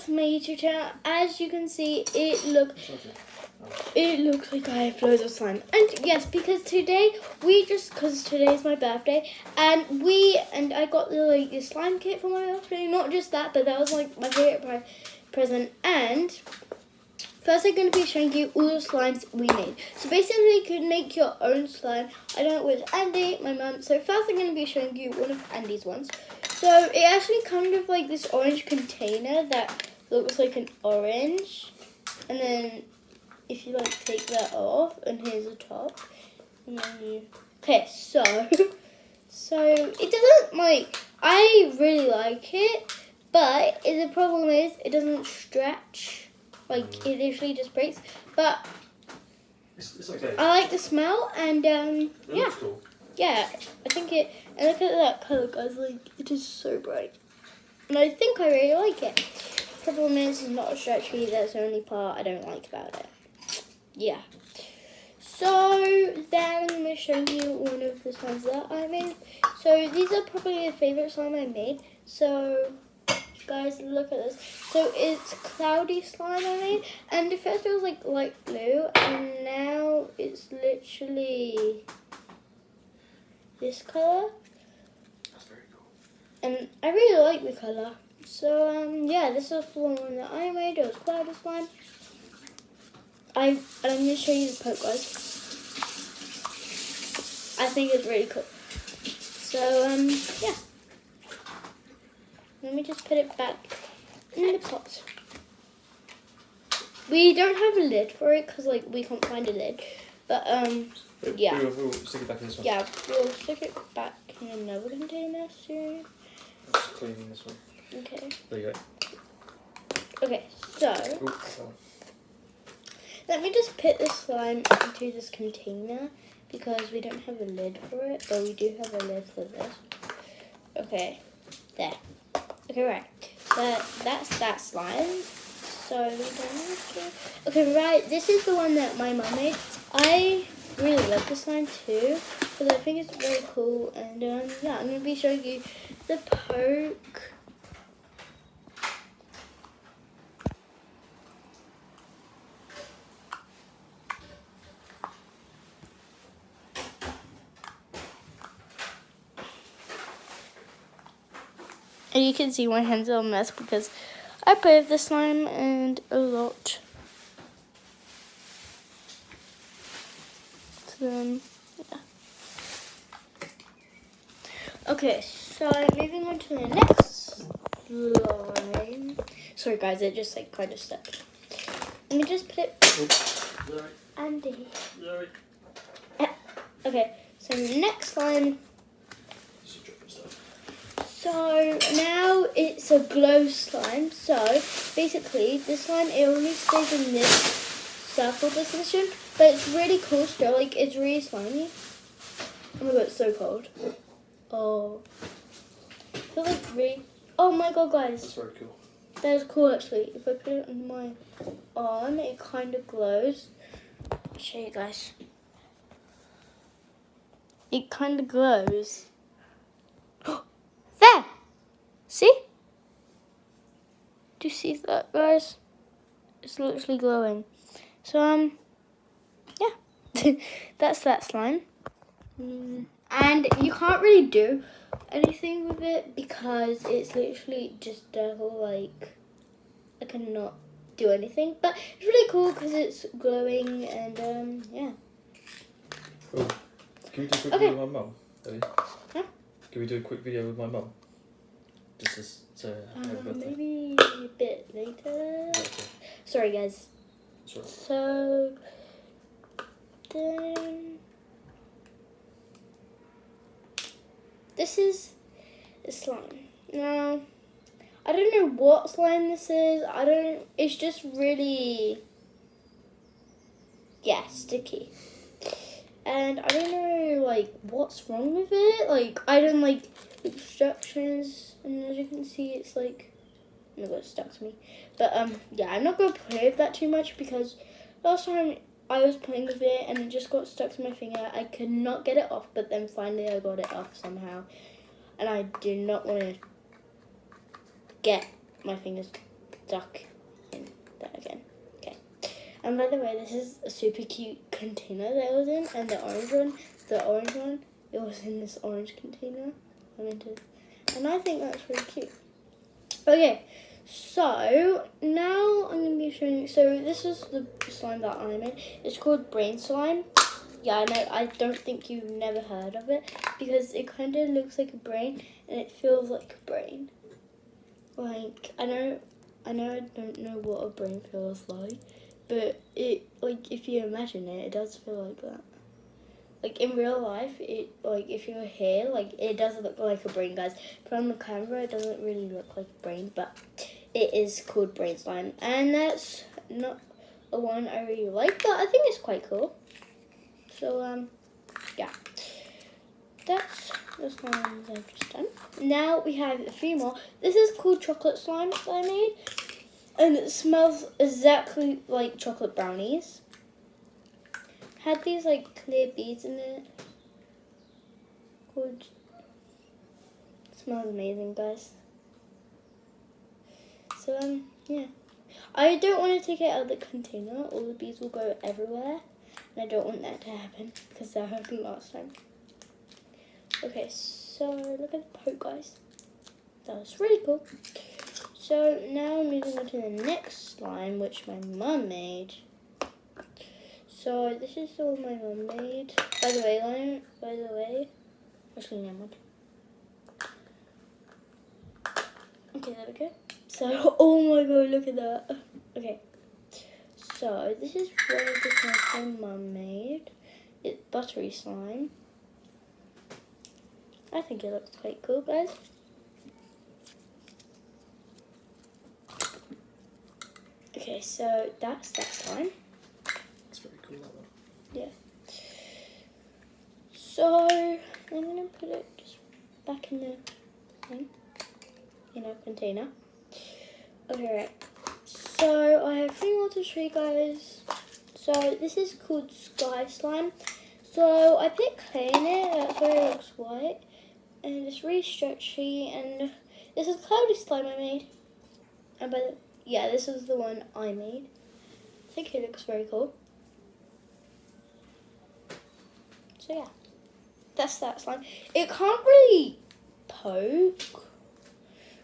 to my YouTube channel. As you can see, it looks like I have loads of slime. And yes, because because today is my birthday, and I got the slime kit for my birthday. Not just that, but that was like my favorite present. And first, I'm going to be showing you all the slimes we made. So basically, you can make your own slime. I don't know which Andy, my mum. So first, I'm going to be showing you one of Andy's ones. So it actually kind of like this orange container that looks like an orange. And then if you like take that off, and here's the top. And then okay, so it doesn't I really like it, but the problem is it doesn't stretch. Like it literally just breaks. But it's okay. I like the smell, and yeah. Cool. Yeah, I think it, and look at that colour, guys, like, it is so bright. And I think I really like it. Problem is, it's not stretchy, that's the only part I don't like about it. Yeah. So, then I'm going to show you one of the slimes that I made. So, these are probably the favourite slime I made. So, guys, look at this. So, it's cloudy slime I made. And at first it was like light blue, and now it's literally this colour. That's very cool. And I really like the colour. So yeah, this is the one that I made. It was cloudy slime. I'm going to show you the poke, guys. I think it's really cool. So yeah. Let me just put it back in the pot. We don't have a lid for it because we can't find a lid. But yeah. We'll stick it back in this one. Yeah, we'll stick it back in another container soon. I'm just cleaning this one. Okay. There you go. Okay, so let me just put the slime into this container because we don't have a lid for it, but we do have a lid for this. Okay, there. Okay, right. That's that slime. So okay, right. This is the one that my mum made. I really love this slime too, because I think it's very cool. And yeah, I'm gonna be showing you the poke. And you can see my hands are a mess because I play with the slime and a lot. So, yeah. Okay, so moving on to the next slime. Sorry guys, it just kind of stuck. Let me just put it. Sorry. Andy. Sorry. Okay, so next slime. So now it's a glow slime. So basically this slime, it only stays in this circle position, but it's really cool still. It's really slimy. Oh my god, it's so cold. Oh, I feel really. Oh my god, guys. That's very cool. That is cool actually. If I put it on my arm, it kind of glows. I'll show you guys. It kind of glows. There! See? Do you see that, guys? It's literally glowing. So, yeah. That's that slime. And you can't really do anything with it because it's literally just I cannot do anything. But it's really cool because it's glowing and, yeah. Cool. Can we do a quick video with my mum? Huh? Can we do a quick video with my mum? Just to have a birthday. Maybe a bit later. Okay. Sorry, guys. Sorry. So, then this is the slime. Now, I don't know what slime this is. It's just really, yeah, sticky. And I don't know, what's wrong with it. I don't like instructions. And as you can see, it's oh my god, it stuck to me. But, yeah, I'm not going to play with that too much because last time I was playing with it and it just got stuck to my finger. I could not get it off, but then finally I got it off somehow. And I do not want to get my fingers stuck in that again. Okay. And by the way, this is a super cute container that it was in, and the orange one, it was in this orange container. And I think that's really cute. Okay, so now I'm going to be showing you, so this is the slime that I made. It's called brain slime. Yeah, I know, I don't think you've never heard of it, because it kind of looks like a brain, and it feels like a brain. Like, I don't know what a brain feels like, but it, like, if you imagine it, it does feel like that. Like, in real life, it, like, if you're here, like, it does look like a brain, guys. From the camera, it doesn't really look like a brain, but it is called brain slime. And that's not a one I really like, but I think it's quite cool. So, yeah. That's the slime I've just done. Now we have a few more. This is called chocolate slime that I made. And it smells exactly like chocolate brownies. Had these like clear beads in it. Good. Smells amazing, guys. So yeah. I don't want to take it out of the container. All the beads will go everywhere. And I don't want that to happen because that happened last time. Okay, so look at the poke, guys. That was really cool. So now moving on to the next slime, which my mum made. So this is the one my mum made. By the way, actually never mind. Okay, there we go. So, oh my god, look at that. Okay. So this is one of the slimes my mum made. It's buttery slime. I think it looks quite cool, guys. Okay, so that's that slime. That's very cool, that one. Yeah. So I'm gonna put it just back in the thing, in our container. Okay, right. So I have 3 more to show you guys. So this is called Sky Slime. So I put clay in it, that's why it looks white. And it's really stretchy, and this is cloudy slime I made. And yeah, this is the one I made. I think it looks very cool. So yeah, that's that slime. It can't really poke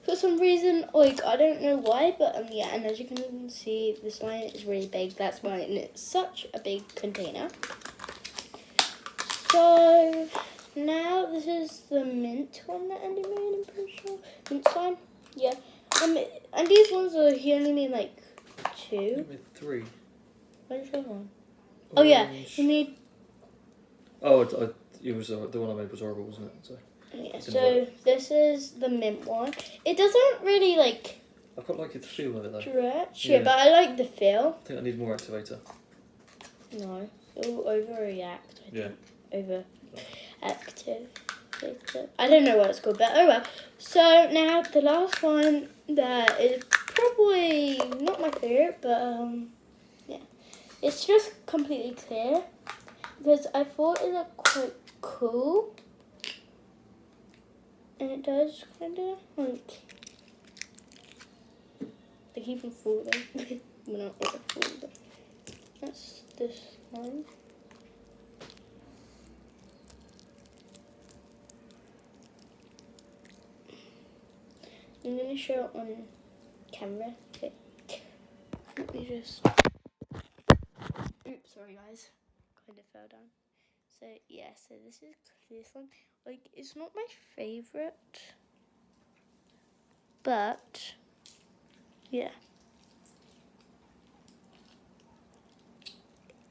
for some reason, like I don't know why, but yeah, and as you can see, the slime is really big. That's why, and it's such a big container. So now this is the mint one that Andy made, I'm pretty sure. Mint slime, yeah. And these ones he only made like 2. You made 3. Where's the other one? Oh yeah, he made. Oh, it was the one I made was horrible, wasn't it? So. Yeah, so this is the mint one. It doesn't really like. I quite like it to feel like it though. Stretch, yeah, but I like the feel. I think I need more activator. No, it will overreact. I think. Overactive. I don't know what it's called, but oh well. So now the last one that is probably not my favorite, but yeah, it's just completely clear because I thought it looked quite cool. And it does kind of like they keep on falling. Well, not really falling, but that's this one. I'm gonna show it on camera. Okay. Let me just. Oops, sorry guys. Kind of fell down. So yeah, so this is this one. Like, it's not my favorite, but yeah.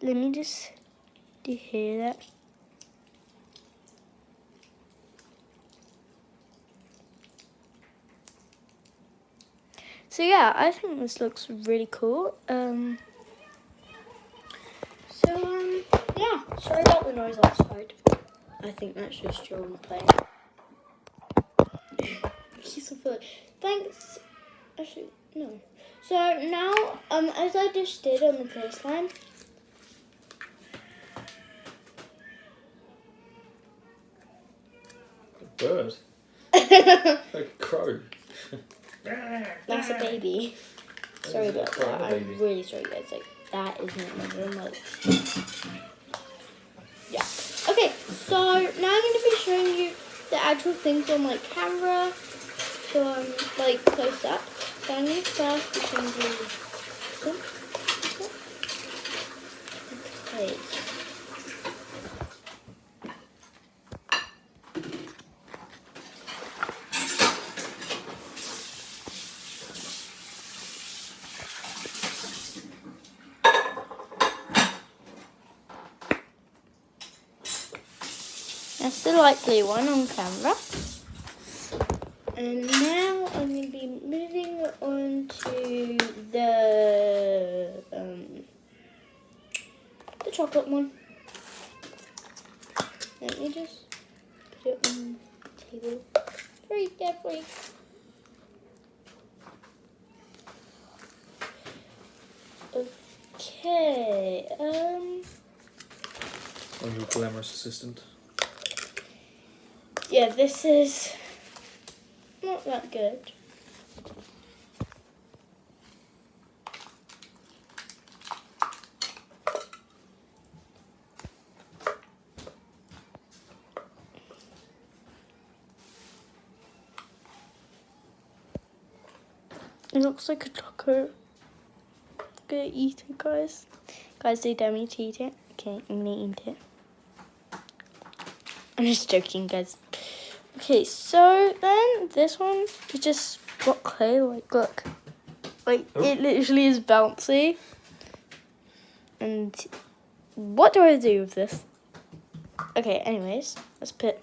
Let me just. Do you hear that? So yeah, I think this looks really cool. Yeah, sorry about the noise outside. I think that's just children playing. Thanks. Actually, no. So now, as I just did on the clay slime. A bird. Like a crow. That's a baby. Sorry about Crying that. a I'm baby. really sorry, guys. Like, that is not my room. Like, yeah. Okay, so now I'm going to be showing you the actual things on my camera. So I'm like close up. So I'm going to first be showing you some. Okay. That's the light blue one on camera. And now I'm going to be moving on to the chocolate one. Let me just put it on the table very carefully. Okay, I'm your glamorous assistant. yeah, this is not that good. It looks like a taco. Gonna eat it, guys. Guys, they dare me to eat it. Okay, I'm gonna eat it. I'm just joking, guys. Okay, so then this one is just got clay. Like, look, like it literally is bouncy. And what do I do with this? Okay, anyways, let's put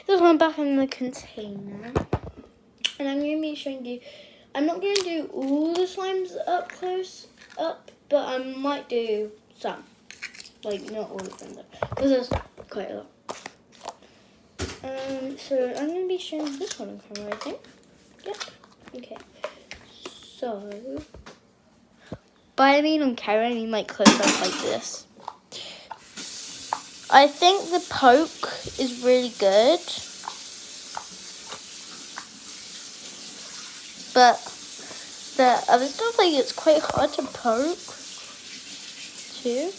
this one back in the container. And I'm gonna be showing you. I'm not gonna do all the slimes up close up, but I might do some. Like, not all of them though, because there's quite a lot. So I'm going to be showing this one on camera, I think. Yep. Okay. So, by I mean on camera, I mean like close up like this. I think the poke is really good. But the other stuff, like, it's quite hard to poke too.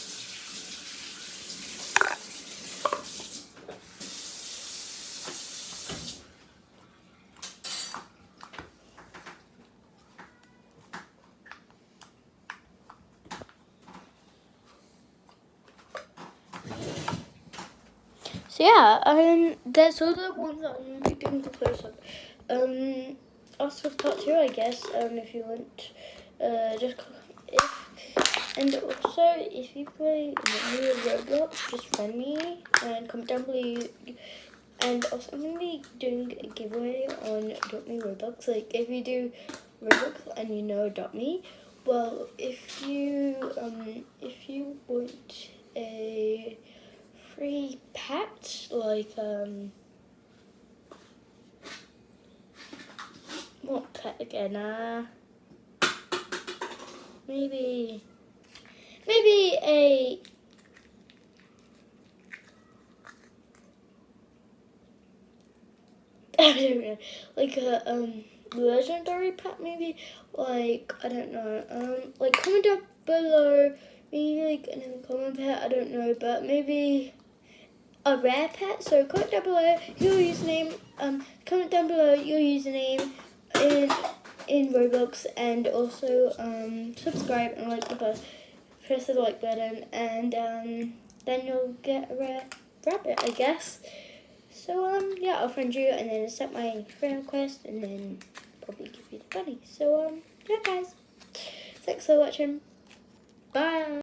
So yeah, that's all the ones that I'm going to be doing the close up. Also part 2, I guess, if you want, just and also if you play new Roblox, just friend me and comment down below. And also I'm going to be doing a giveaway on Adopt Me Roblox. Like, if you do Roblox and you know Adopt Me, well, if you want a free pet, like, what pet again? Maybe a I don't know, like a legendary pet, maybe, like, I don't know, like, comment down below, maybe like another common pet, I don't know, but maybe a rare pet. So comment down below your username, comment down below your username in Roblox, and also subscribe and like the button, press the like button, and then you'll get a rare rabbit, I guess. So yeah, I'll friend you and then accept my friend request and then probably give you the bunny. So yeah, guys, thanks for watching. Bye.